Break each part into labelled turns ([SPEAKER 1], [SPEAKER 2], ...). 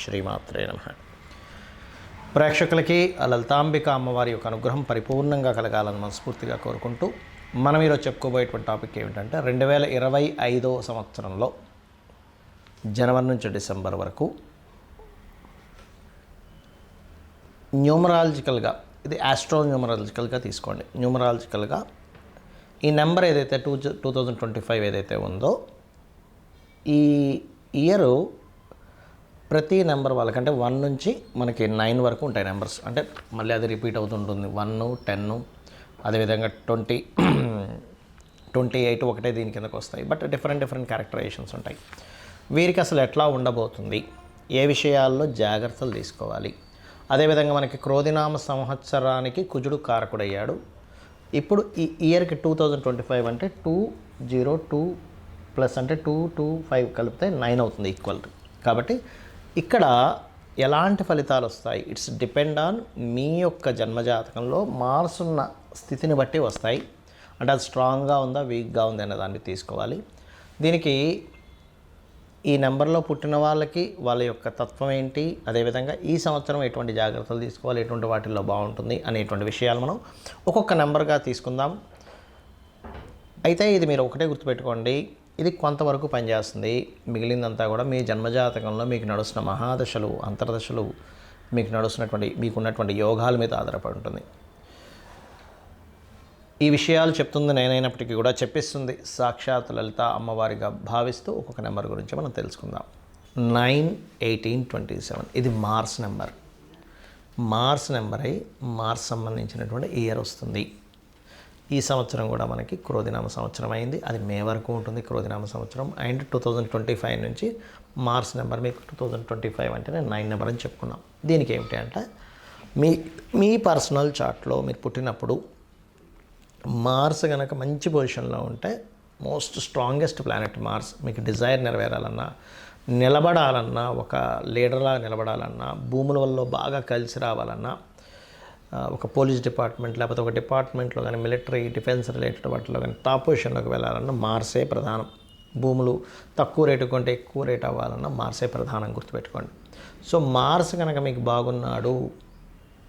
[SPEAKER 1] శ్రీమాత్రే నమః. ప్రేక్షకులకి లలితాంబిక అమ్మవారి యొక్క అనుగ్రహం పరిపూర్ణంగా కలగాలని మనస్ఫూర్తిగా కోరుకుంటూ మనం ఈరోజు చెప్పుకోబోయేటువంటి టాపిక్ ఏమిటంటే 2025 సంవత్సరంలో జనవరి నుంచి డిసెంబర్ వరకు న్యూమరాలజికల్గా, ఇది న్యూమరాలజికల్గా తీసుకోండి. న్యూమరాలజికల్గా ఈ నెంబర్ ఏదైతే 2025 ఏదైతే ఉందో, ఈ ఇయరు ప్రతి నెంబర్ వాళ్ళకంటే 1 నుంచి మనకి 9 వరకు ఉంటాయి నెంబర్స్. అంటే మళ్ళీ అది రిపీట్ అవుతుంటుంది. 1, 10, అదేవిధంగా 20, 28 ఒకటే దీని కిందకు వస్తాయి. బట్ డిఫరెంట్ క్యారెక్టరైజేషన్స్ ఉంటాయి. వీరికి అసలు ఎట్లా ఉండబోతుంది, ఏ విషయాల్లో జాగ్రత్తలు తీసుకోవాలి, అదేవిధంగా మనకి క్రోధినామ సంవత్సరానికి కుజుడు కారకుడయ్యాడు. ఇప్పుడు ఈ ఇయర్కి 2025 అంటే 202 ప్లస్ అంటే 225 కలిపితే 9 అవుతుంది ఈక్వల్. కాబట్టి ఇక్కడ ఎలాంటి ఫలితాలు వస్తాయి, ఇట్స్ డిపెండ్ ఆన్ మీ యొక్క జన్మజాతకంలో మార్స్ ఉన్న స్థితిని బట్టి వస్తాయి. అంటే అది స్ట్రాంగ్గా ఉందా, వీక్గా ఉందా అనే దాన్ని తీసుకోవాలి. దీనికి ఈ నెంబర్లో పుట్టిన వాళ్ళకి వాళ్ళ యొక్క తత్వం ఏంటి, అదేవిధంగా ఈ సంవత్సరం ఎటువంటి జాగ్రత్తలు తీసుకోవాలి, ఎటువంటి వాటిల్లో బాగుంటుంది అనేటువంటి విషయాలు మనం ఒక్కొక్క నెంబర్గా తీసుకుందాం. అయితే ఇది మీరు ఒకటే గుర్తుపెట్టుకోండి, ఇది కొంతవరకు పనిచేస్తుంది. మిగిలిందంతా కూడా మీ జన్మజాతకంలో మీకు నడుస్తున్న మహాదశలు, అంతర్దశలు, మీకున్నటువంటి యోగాల మీద ఆధారపడి ఉంటుంది. ఈ విషయాలు చెప్తుంది నేనైనప్పటికీ కూడా చెప్పిస్తుంది సాక్షాత్ లలిత అమ్మవారిగా భావిస్తూ ఒక్కొక్క నెంబర్ గురించి మనం తెలుసుకుందాం. 9, 18, 27 ఇది మార్స్ నెంబర్. మార్స్ నెంబర్ అయి మార్స్ సంబంధించినటువంటి ఇయర్ వస్తుంది. ఈ సంవత్సరం కూడా మనకి క్రోధినామ సంవత్సరం అయింది. అది మే వరకు ఉంటుంది క్రోధినామ సంవత్సరం. అండ్ 2025 నుంచి మార్స్ నెంబర్ మీకు 2025 అంటేనే 9 నెంబర్ అని చెప్పుకున్నాం. దీనికి ఏమిటి అంటే మీ పర్సనల్ చార్ట్లో మీరు పుట్టినప్పుడు మార్స్ కనుక మంచి పొజిషన్లో ఉంటే, మోస్ట్ స్ట్రాంగెస్ట్ ప్లానెట్ మార్స్, మీకు డిజైర్ నెరవేరాలన్నా, నిలబడాలన్నా, ఒక లీడర్లా నిలబడాలన్నా, భూముల వల్ల బాగా కలిసి రావాలన్నా, ఒక పోలీస్ డిపార్ట్మెంట్ లేకపోతే ఒక డిపార్ట్మెంట్లో కానీ మిలిటరీ డిఫెన్స్ రిలేటెడ్ వాటిలో కానీ టాప్ పొజిషన్లోకి వెళ్ళాలన్నా మార్సే ప్రధానం. భూములు తక్కువ రేటు కొంటే ఎక్కువ రేట్ అవ్వాలన్నా మార్సే ప్రధానం, గుర్తుపెట్టుకోండి. సో మార్స్ కనుక మీకు బాగున్నాడు,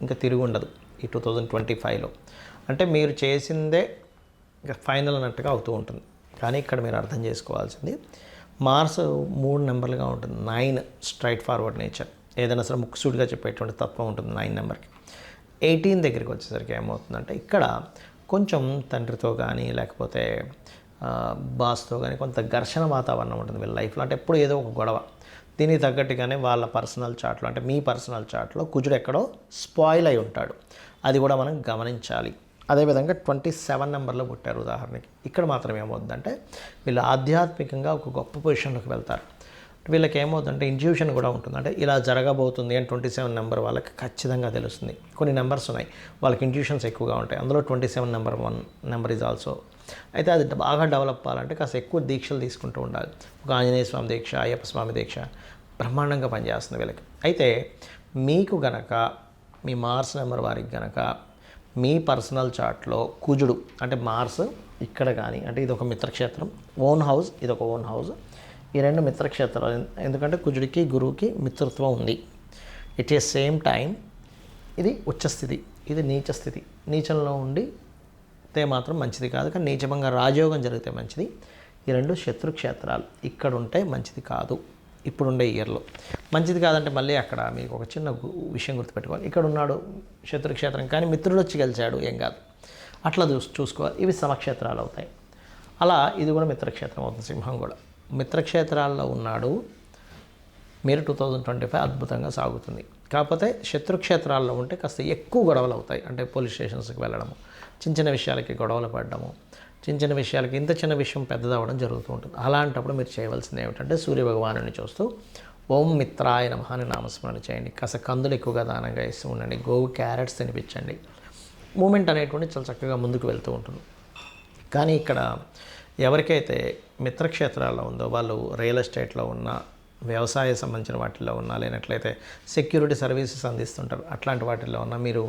[SPEAKER 1] ఇంకా తిరిగి ఉండదు ఈ 2025లో. అంటే మీరు చేసిందే ఇంకా ఫైనల్ అన్నట్టుగా అవుతూ ఉంటుంది. కానీ ఇక్కడ మీరు అర్థం చేసుకోవాల్సింది, మార్స్ 3 నెంబర్లుగా ఉంటుంది. 9 స్ట్రైట్ ఫార్వర్డ్ నేచర్, ఏదైనా సరే ముక్కుసూడిగా చెప్పేటువంటి తత్వం ఉంటుంది 9 నెంబర్కి. 18 దగ్గరికి వచ్చేసరికి ఏమవుతుందంటే, ఇక్కడ కొంచెం తండ్రితో కానీ లేకపోతే బాస్తో కానీ కొంత ఘర్షణ వాతావరణం ఉంటుంది వీళ్ళ లైఫ్లో. అంటే ఎప్పుడు ఏదో ఒక గొడవ. దీనికి తగ్గట్టుగానే వాళ్ళ పర్సనల్ చార్ట్లో, అంటే మీ పర్సనల్ చార్ట్లో కుజుడు ఎక్కడో స్పాయిల్ అయి ఉంటాడు. అది కూడా మనం గమనించాలి. అదేవిధంగా 27 నెంబర్లో పుట్టారు ఉదాహరణకి. ఇక్కడ మాత్రం ఏమవుతుందంటే, వీళ్ళు ఆధ్యాత్మికంగా ఒక గొప్ప పొజిషన్లోకి వెళ్తారు. వీళ్ళకి ఏమవుతుందంటే ఇంట్యూషన్ కూడా ఉంటుంది. అంటే ఇలా జరగబోతుంది అని 27 నెంబర్ వాళ్ళకి ఖచ్చితంగా తెలుస్తుంది. కొన్ని నెంబర్స్ ఉన్నాయి వాళ్ళకి ఇంట్యూషన్స్ ఎక్కువగా ఉంటాయి. అందులో 27 నెంబర్ 1 నెంబర్ ఈజ్ ఆల్సో. అయితే అది బాగా డెవలప్ అవ్వాలంటే కాస్త ఎక్కువ దీక్షలు తీసుకుంటూ ఉండాలి. ఒక ఆంజనేయ స్వామి దీక్ష, అయ్యప్ప స్వామి దీక్ష బ్రహ్మాండంగా పనిచేస్తుంది వీళ్ళకి. అయితే మీకు గనక మీ మార్స్ నెంబర్ వారికి గనక మీ పర్సనల్ చార్ట్లో కుజుడు, అంటే మార్స్ ఇక్కడ కానీ, అంటే ఇది ఒక మిత్రక్షేత్రం, ఓన్ హౌస్, ఇది ఒక ఓన్ హౌస్. ఈ 2 మిత్రక్షేత్రాలు, ఎందుకంటే కుజుడికి గురువుకి మిత్రత్వం ఉంది. ఇట్ ఈస్ సేమ్ టైం ఇది ఉచ్చస్థితి, ఇది నీచస్థితి. నీచంలో ఉండితే మాత్రం మంచిది కాదు, కానీ నీచభంగా రాజయోగం జరిగితే మంచిది. ఈ 2 శత్రుక్షేత్రాలు ఇక్కడ ఉంటే మంచిది కాదు. ఇప్పుడుండే ఇయర్లో మంచిది కాదంటే మళ్ళీ అక్కడ మీకు ఒక చిన్న విషయం గుర్తుపెట్టుకోవాలి. ఇక్కడ ఉన్నాడు శత్రుక్షేత్రం, కానీ మిత్రుడు వచ్చి గెలిచాడు, ఏం కాదు. అట్లా చూసుకోవాలి. ఇవి సమక్షేత్రాలు అవుతాయి. అలా ఇది కూడా మిత్రక్షేత్రం అవుతుంది. సింహం కూడా మిత్రక్షేత్రాల్లో ఉన్నాడు. మీరు 2025 అద్భుతంగా సాగుతుంది. కాకపోతే శత్రుక్షేత్రాల్లో ఉంటే కాస్త ఎక్కువ గొడవలు అవుతాయి. అంటే పోలీస్ స్టేషన్స్కి వెళ్ళడము, చిన్న విషయాలకి గొడవలు పడడము, చిన్న విషయాలకి ఇంత చిన్న విషయం పెద్దదవ్వడం జరుగుతూ ఉంటుంది. అలాంటప్పుడు మీరు చేయవలసింది ఏమిటంటే, సూర్యభగవానుని చూస్తూ ఓం మిత్రాయ నమః అని నామస్మరణ చేయండి. కాస్త కందులు ఎక్కువగా దానంగా ఇస్తూ ఉండండి. గోవు క్యారెట్స్ తినిపించండి. మూమెంట్ అనేటువంటి చాలా చక్కగా ముందుకు వెళ్తూ ఉంటుంది. కానీ ఇక్కడ ఎవరికైతే మిత్రక్షేత్రాల్లో ఉందో వాళ్ళు రియల్ ఎస్టేట్లో ఉన్న, వ్యవసాయ సంబంధించిన వాటిల్లో ఉన్నా, లేనట్లయితే సెక్యూరిటీ సర్వీసెస్ అందిస్తుంటారు, అట్లాంటి వాటిల్లో ఉన్న, మీరు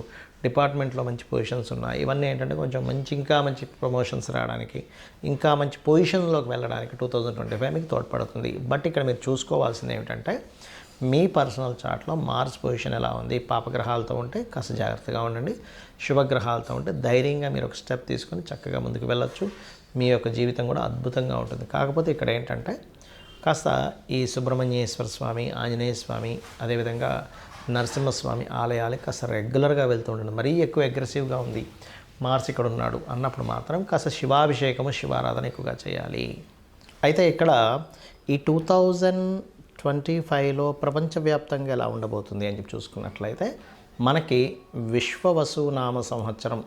[SPEAKER 1] డిపార్ట్మెంట్లో మంచి పొజిషన్స్ ఉన్నాయి. ఇవన్నీ ఏంటంటే కొంచెం ఇంకా మంచి ప్రమోషన్స్ రావడానికి, ఇంకా మంచి పొజిషన్లోకి వెళ్ళడానికి 2025 మీకు తోడ్పడుతుంది. బట్ ఇక్కడ మీరు చూసుకోవాల్సింది ఏమిటంటే, మీ పర్సనల్ చార్ట్లో మార్స్ పొజిషన్ ఎలా ఉంది, పాపగ్రహాలతో ఉంటే కాస్త జాగ్రత్తగా ఉండండి, శుభగ్రహాలతో ఉంటే ధైర్యంగా మీరు ఒక స్టెప్ తీసుకొని చక్కగా ముందుకు వెళ్ళొచ్చు. మీ యొక్క జీవితం కూడా అద్భుతంగా ఉంటుంది. కాకపోతే ఇక్కడ ఏంటంటే కాస్త ఈ సుబ్రహ్మణ్యేశ్వర స్వామి, ఆంజనేయ స్వామి, అదేవిధంగా నరసింహస్వామి ఆలయాలకి కాస్త రెగ్యులర్గా వెళ్తూ ఉండండి. మరీ ఎక్కువ అగ్రెసివ్గా ఉంది మార్స్ ఇక్కడ ఉన్నాడు అన్నప్పుడు మాత్రం కాస్త శివాభిషేకము, శివారాధన ఎక్కువగా చేయాలి. అయితే ఇక్కడ ఈ 2025లో ప్రపంచవ్యాప్తంగా ఎలా ఉండబోతుంది అని చెప్పి చూసుకున్నట్లయితే మనకి విశ్వవసునామ సంవత్సరం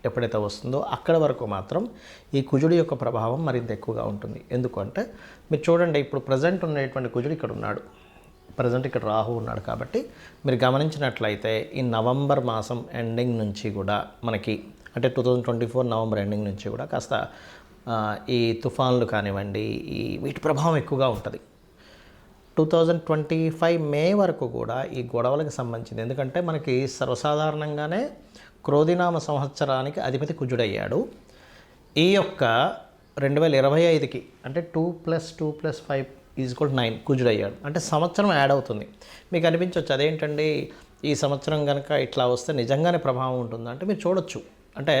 [SPEAKER 1] ఎప్పుడైతే వస్తుందో అక్కడ వరకు మాత్రం ఈ కుజుడి యొక్క ప్రభావం మరింత ఎక్కువగా ఉంటుంది. ఎందుకంటే మీరు చూడండి, ఇప్పుడు ప్రజెంట్ ఉన్నటువంటి కుజుడు ఇక్కడ ఉన్నాడు, ప్రజెంట్ ఇక్కడ రాహు ఉన్నాడు. కాబట్టి మీరు గమనించినట్లయితే ఈ నవంబర్ మాసం ఎండింగ్ నుంచి కూడా మనకి అంటే 2024 నవంబర్ ఎండింగ్ నుంచి కూడా కాస్త ఈ తుఫాన్లు కానివ్వండి, ఈ వీటి ప్రభావం ఎక్కువగా ఉంటుంది. 2025 మే వరకు కూడా ఈ గొడవలకు సంబంధించింది. ఎందుకంటే మనకి సర్వసాధారణంగానే క్రోధినామ సంవత్సరానికి అధిపతి కుజుడయ్యాడు. ఈ యొక్క 2025కి అంటే 2+2+5 = 9 కుజుడయ్యాడు. అంటే సంవత్సరం యాడ్ అవుతుంది. మీకు అనిపించవచ్చు అదేంటండి ఈ సంవత్సరం కనుక ఇట్లా వస్తే నిజంగానే ప్రభావం ఉంటుందా అంటే మీరు చూడొచ్చు. అంటే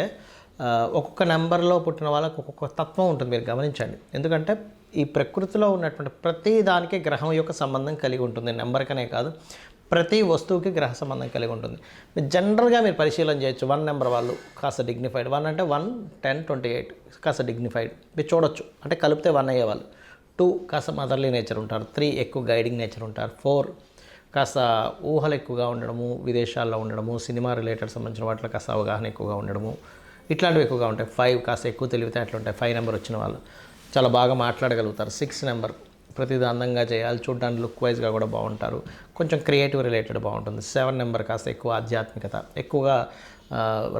[SPEAKER 1] ఒక్కొక్క నెంబర్లో పుట్టిన వాళ్ళకి ఒక్కొక్క తత్వం ఉంటుంది, మీరు గమనించండి. ఎందుకంటే ఈ ప్రకృతిలో ఉన్నటువంటి ప్రతి దానికి గ్రహం యొక్క సంబంధం కలిగి ఉంటుంది. నెంబర్కనే కాదు, ప్రతి వస్తువుకి గ్రహ సంబంధం కలిగి ఉంటుంది. మీరు జనరల్గా మీరు పరిశీలన చేయొచ్చు. 1 నెంబర్ వాళ్ళు కాస్త డిగ్నిఫైడ్, 1 అంటే 1, 10, 28 కాస్త డిగ్నిఫైడ్ మీరు చూడొచ్చు. అంటే కలిపితే 1 అయ్యేవాళ్ళు. 2 కాస్త మదర్లీ నేచర్ ఉంటారు, 3 ఎక్కువ గైడింగ్ నేచర్ ఉంటారు, 4 కాస్త ఊహలు ఎక్కువగా ఉండడము, విదేశాల్లో ఉండడము, సినిమా రిలేటెడ్ సంబంధించిన వాటిలో కాస్త అవగాహన ఎక్కువగా ఉండడము, ఇట్లాంటివి ఎక్కువగా ఉంటాయి. 5 కాస్త ఎక్కువ తెలివితేటలు ఉంటాయి. 5 నెంబర్ వచ్చిన వాళ్ళు చాలా బాగా మాట్లాడగలుగుతారు. 6 నెంబర్ ప్రతిదీ అందంగా చేయాలి, చూడడానికి లుక్ వైజ్గా కూడా బాగుంటారు, కొంచెం క్రియేటివ్ రిలేటెడ్ బాగుంటుంది. 7 నెంబర్ కాస్త ఎక్కువ ఆధ్యాత్మికత, ఎక్కువగా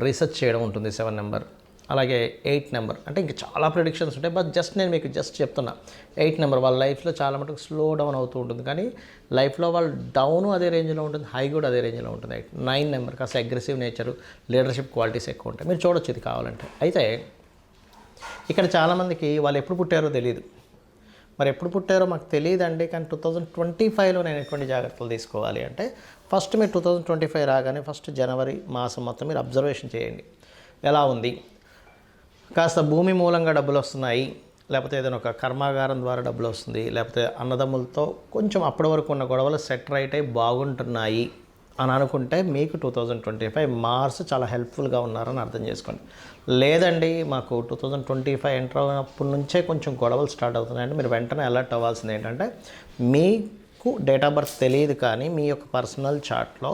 [SPEAKER 1] రీసెర్చ్ చేయడం ఉంటుంది 7 నెంబర్. అలాగే 8 నెంబర్ అంటే ఇంకా చాలా ప్రిడిక్షన్స్ ఉంటాయి, బట్ నేను మీకు చెప్తున్నా. 8 నెంబర్ వాళ్ళ లైఫ్లో చాలా మటుకు స్లో డౌన్ అవుతూ ఉంటుంది, కానీ లైఫ్లో వాళ్ళు డౌను అదే రేంజ్లో ఉంటుంది, హై కూడా అదే రేంజ్లో ఉంటుంది. 9 నెంబర్ కాస్త అగ్రెసివ్ నేచరు, లీడర్షిప్ క్వాలిటీస్ ఎక్కువ ఉంటాయి. మీరు చూడొచ్చు ఇది కావాలంటే. అయితే ఇక్కడ చాలామందికి వాళ్ళు ఎప్పుడు పుట్టారో తెలియదు. మరి ఎప్పుడు పుట్టారో మాకు తెలియదండి, కానీ 2025లో నేను ఎటువంటి జాగ్రత్తలు తీసుకోవాలి అంటే ఫస్ట్ మీరు 2025 రాగానే ఫస్ట్ జనవరి మాసం మొత్తం మీరు అబ్జర్వేషన్ చేయండి ఎలా ఉంది. కాస్త భూమి మూలంగా డబ్బులు వస్తున్నాయి, లేకపోతే ఏదైనా ఒక కర్మాగారం ద్వారా డబ్బులు వస్తుంది, లేకపోతే అన్నదమ్ములతో కొంచెం అప్పటి వరకు ఉన్న గొడవలు సెట్ రైట్ అయి బాగుంటున్నాయి అని అనుకుంటే మీకు 2025 మార్స్ చాలా హెల్ప్ఫుల్గా ఉన్నారని అర్థం చేసుకోండి. లేదండి మాకు 2025 ఎంటర్ అయినప్పటి నుంచే కొంచెం గొడవలు స్టార్ట్ అవుతున్నాయంటే మీరు వెంటనే అలర్ట్ అవ్వాల్సింది ఏంటంటే మీకు డేట్ ఆఫ్ బర్త్ తెలియదు, కానీ మీ యొక్క పర్సనల్ చార్ట్లో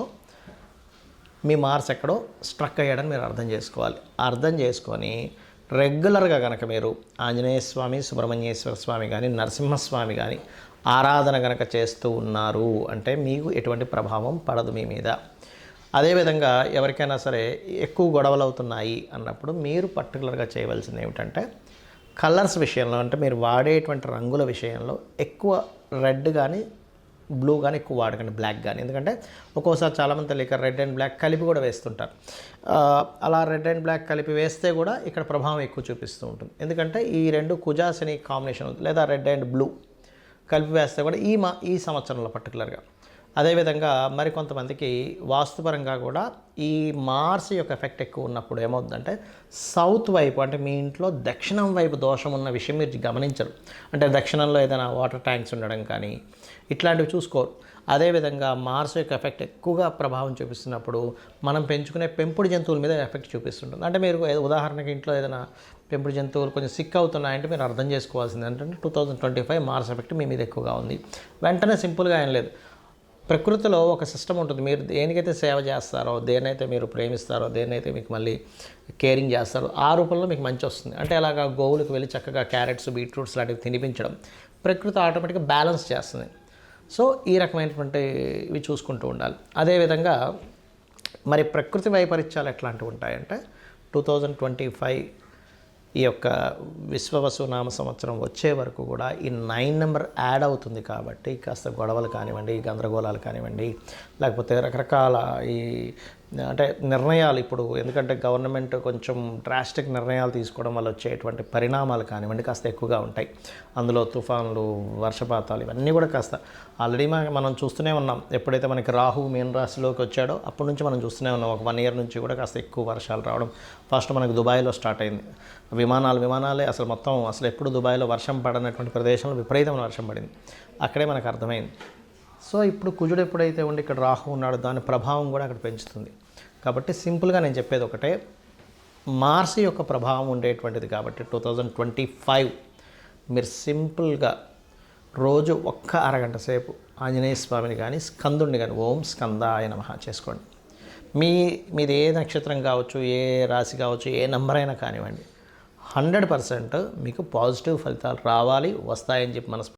[SPEAKER 1] మీ మార్స్ ఎక్కడో స్ట్రక్ అయ్యాడని మీరు అర్థం చేసుకోవాలి. అర్థం చేసుకొని రెగ్యులర్గా కనుక మీరు ఆంజనేయ స్వామి, సుబ్రహ్మణ్యేశ్వర స్వామి కానీ, నరసింహస్వామి కానీ ఆరాధన కనుక చేస్తూ ఉన్నారు అంటే మీకు ఎటువంటి ప్రభావం పడదు మీ మీద. అదేవిధంగా ఎవరికైనా సరే ఎక్కువ గొడవలు అవుతున్నాయి అన్నప్పుడు మీరు పర్టికులర్గా చేయవలసింది ఏమిటంటే కలర్స్ విషయంలో, అంటే మీరు వాడేటువంటి రంగుల విషయంలో ఎక్కువ రెడ్ కానీ బ్లూ కానీ ఎక్కువ వాడకండి, బ్లాక్ కానీ. ఎందుకంటే ఒక్కోసారి చాలామంది తెలియక రెడ్ అండ్ బ్లాక్ కలిపి కూడా వేస్తుంటారు. అలా రెడ్ అండ్ బ్లాక్ కలిపి వేస్తే కూడా ఇక్కడ ప్రభావం ఎక్కువ చూపిస్తూ ఉంటుంది. ఎందుకంటే ఈ రెండు కుజాశని కాంబినేషన్, లేదా రెడ్ అండ్ బ్లూ కలిపి వేస్తే కూడా ఈ సంవత్సరంలో పర్టికులర్గా. అదేవిధంగా మరికొంతమందికి వాస్తుపరంగా కూడా ఈ మార్స్ యొక్క ఎఫెక్ట్ ఎక్కువ ఉన్నప్పుడు ఏమవుతుందంటే సౌత్ వైపు, అంటే మీ ఇంట్లో దక్షిణం వైపు దోషం ఉన్న విషయం మీరు గమనించరు. అంటే దక్షిణంలో ఏదైనా వాటర్ ట్యాంక్స్ ఉండడం కానీ ఇట్లాంటివి చూసుకోరు. అదేవిధంగా మార్స్ యొక్క ఎఫెక్ట్ ఎక్కువగా ప్రభావం చూపిస్తున్నప్పుడు మనం పెంచుకునే పెంపుడు జంతువుల మీద ఎఫెక్ట్ చూపిస్తుంటుంది. అంటే మీరు ఉదాహరణకి ఇంట్లో ఏదైనా పెంపుడు జంతువులు కొంచెం సిక్ అవుతున్నాయంటే మీరు అర్థం చేసుకోవాల్సింది ఏంటంటే 2025 మార్స్ ఎఫెక్ట్ మీ మీద ఎక్కువగా ఉంది. వెంటనే సింపుల్గా ఏం లేదు, ప్రకృతిలో ఒక సిస్టమ్ ఉంటుంది. మీరు దేనికైతే సేవ చేస్తారో, దేన్నైతే మీరు ప్రేమిస్తారో, దేన్నైతే మీకు మళ్ళీ కేరింగ్ చేస్తారో ఆ రూపంలో మీకు మంచి వస్తుంది. అంటే అలాగా గోవులకు వెళ్ళి చక్కగా క్యారెట్స్, బీట్రూట్స్ లాంటివి తినిపించడం ప్రకృతి ఆటోమేటిక్గా బ్యాలెన్స్ చేస్తుంది. సో ఈ రకమైనటువంటి ఇవి చూసుకుంటూ ఉండాలి. అదేవిధంగా మరి ప్రకృతి వైపరీత్యాలు ఎట్లాంటివి ఉంటాయంటే 2025 ఈ యొక్క విశ్వవసునామ సంవత్సరం వచ్చే వరకు కూడా ఈ 9 నెంబర్ యాడ్ అవుతుంది. కాబట్టి కాస్త గొడవలు కానివ్వండి, గందరగోళాలు కానివ్వండి, లేకపోతే రకరకాల ఈ అంటే నిర్ణయాలు ఇప్పుడు ఎందుకంటే గవర్నమెంట్ కొంచెం డ్రాస్టిక్ నిర్ణయాలు తీసుకోవడం వల్ల వచ్చేటువంటి పరిణామాలు కానివ్వండి కాస్త ఎక్కువగా ఉంటాయి. అందులో తుఫాన్లు, వర్షపాతాలు ఇవన్నీ కూడా కాస్త ఆల్రెడీ మనం చూస్తూనే ఉన్నాం. ఎప్పుడైతే మనకి రాహు మీన రాశిలోకి వచ్చాడో అప్పటి నుంచి మనం చూస్తూనే ఉన్నాం. ఒక 1 ఇయర్ నుంచి కూడా కాస్త ఎక్కువ వర్షాలు రావడం. ఫస్ట్ మనకి దుబాయ్లో స్టార్ట్ అయింది. విమానాలే అసలు మొత్తం అసలు ఎప్పుడు దుబాయ్లో వర్షం పడనటువంటి ప్రదేశంలో విపరీతమైన వర్షం పడింది. అక్కడే మనకు అర్థమైంది. సో ఇప్పుడు కుజుడు ఎప్పుడైతే ఉండి ఇక్కడ రాహు ఉన్నాడో దాని ప్రభావం కూడా అక్కడ పెంచుతుంది. కాబట్టి సింపుల్గా నేను చెప్పేది ఒకటే, మార్స్ యొక్క ప్రభావం ఉండేటువంటిది కాబట్టి 2025 మీరు సింపుల్గా రోజు ఒక్క అరగంట సేపు ఆంజనేయ స్వామిని కానీ స్కందుడిని కానీ ఓం స్కందాయ నమః చేసుకోండి. మీది ఏ నక్షత్రం కావచ్చు, ఏ రాశి కావచ్చు, ఏ నంబర్ అయినా కానివ్వండి, 100% మీకు పాజిటివ్ ఫలితాలు రావాలి, వస్తాయని చెప్పి మనసు